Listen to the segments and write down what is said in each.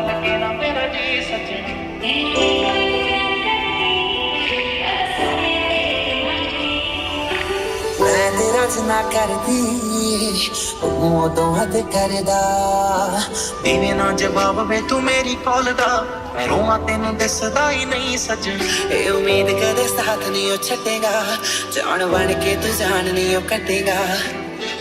लगे ना मेरा जी सजनी। मैं तेरा जना करदी उदों हद करदा देवे ना जवाब वे तू मेरी कॉल दा मैं रोवां तेनू दिसदा ही नहीं सजनी। ए उम्मीद कदे साथ नहीं ओ छड्डेगा जान बन के तू जान नहीं ओ कटेगा।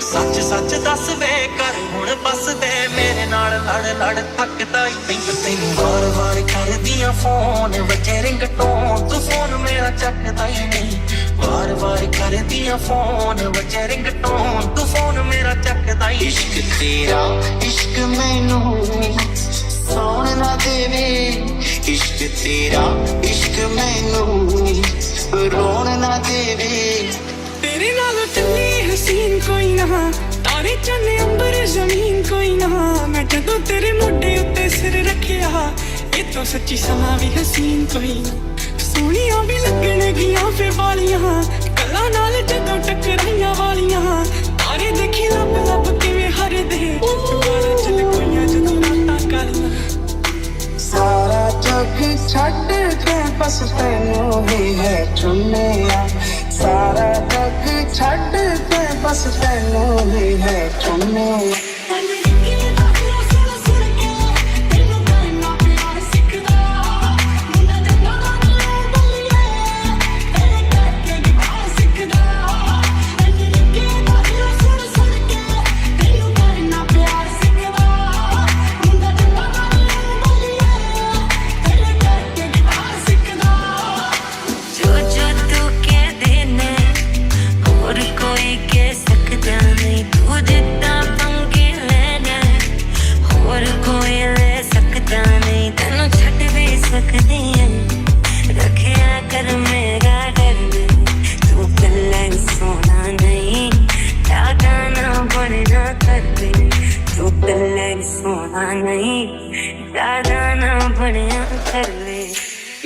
सच सच दस वे कर हुण बस दे मेरे नाल लड़ लड़ थकदा ही नहीं। तैनू वार वार करदियां फोन वजे रिंगटोन तू फोन मेरा चकदा ही नहीं। वार वार करदियां फोन वजे रिंगटोन तू फोन मेरा चकदा ही। इश्क तेरा इश्क मैनू सौण ना देवे। इश्क तेरा इश्क मैनू रोण ना देवे। तेरे नाल चली हसीन कोई ना तारे चले अंबर जमीन कोई ना। मैं जदों तेरे मोढे उत्ते सिर रखिया ये तो सच्ची समा भी हसीन कोई ना। सोहणियां भी लगण गियां फिर वालियां गल्लां नाल जदों टकराइयां वालियां। तारे देखी लब लब किवें हरदे दुबारा चल कोइयां जदों रातां कालियां। सारा जग छड्ड के बस तैनू ही है चुनिया। सारा जग छड्ड के बस तैनू ही है चुनिया।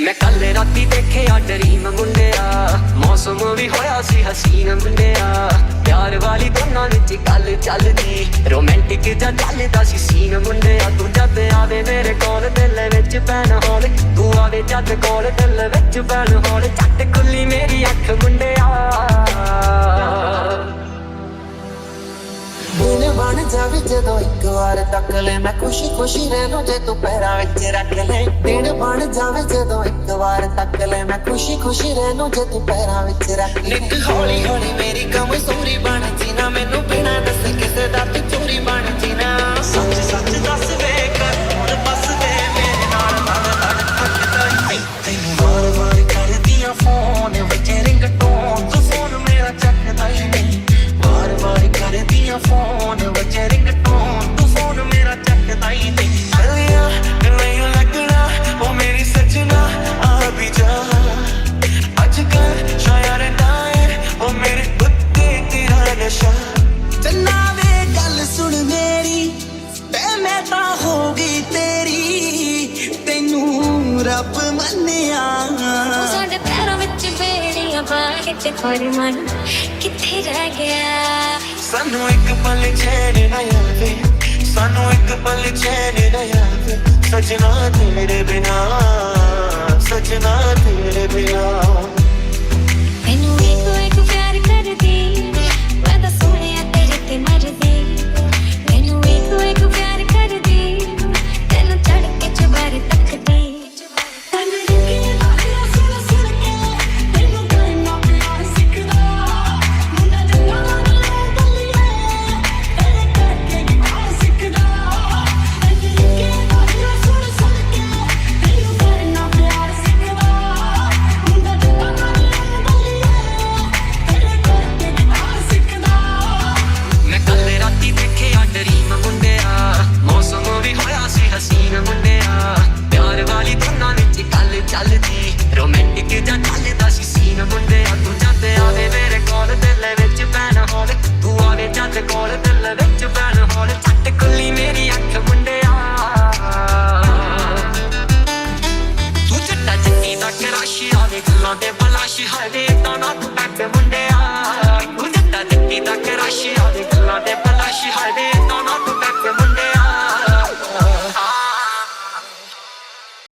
मैं कल राती देखिया ड्रीम मुंडिया मौसम भी होया सी हसीन मुंडिया। प्यार वाली दोनों विच गल चलदी रोमांटिक जा चलदा सी सीन मुंडिया। तू जद आवे मेरे कोल दिल विच पैन हौल तू आवे जद कोल दिल विच पैन हौल झट खुली मेरी अख मुंडिया। दिल बन जावे जदों एक वार तक ले मैं खुशी खुशी रह लूं जे तू पैरां विच रख ले। दिल बन जावे जदों एक वार तक ले मैं खुशी खुशी रह लूं जे तू पैरां विच रख ले। निक हौली हौली मेरी कमजोरी बन जीना मैनू बिना दसे किसे दा तू चोरी बन जीना। सच सच दस वे कर हुण बस दे मेरे नाल लड़ लड़ थकदा ही नहीं। तैनू वार वार करदियां फोन वजे रिंगटोन तू फोन मेरा चकदा ही नहीं। वार वार करदियां फोन वजे रिंगटोन तू फोन मेरा चकदा ही नहीं। गलियां नहीं लगना ओ मेरी सजना आ भी जा अजकल शायर नाए ओ मेरे कुत्ते तेरा नशा। चन्ना वे गल सुन मेरी ते मैं तां हो गई तेरी तैनू रब मन्निया। साडे पैरों विच बेड़ियां पा के थोड़ी मन किथे रह गया। सानू एक पल चैन ना आवे सानू एक पल चैन ना आवे सजना तेरे बिना सजना तेरे बिना। मैनू एक प्यार कर दी मैं तां सोहणिया तेरे ते मरदी। मैनू एक प्यार कर दी तैनू चढ़ के चबारे तकदी। Te balashi hare ta na tu back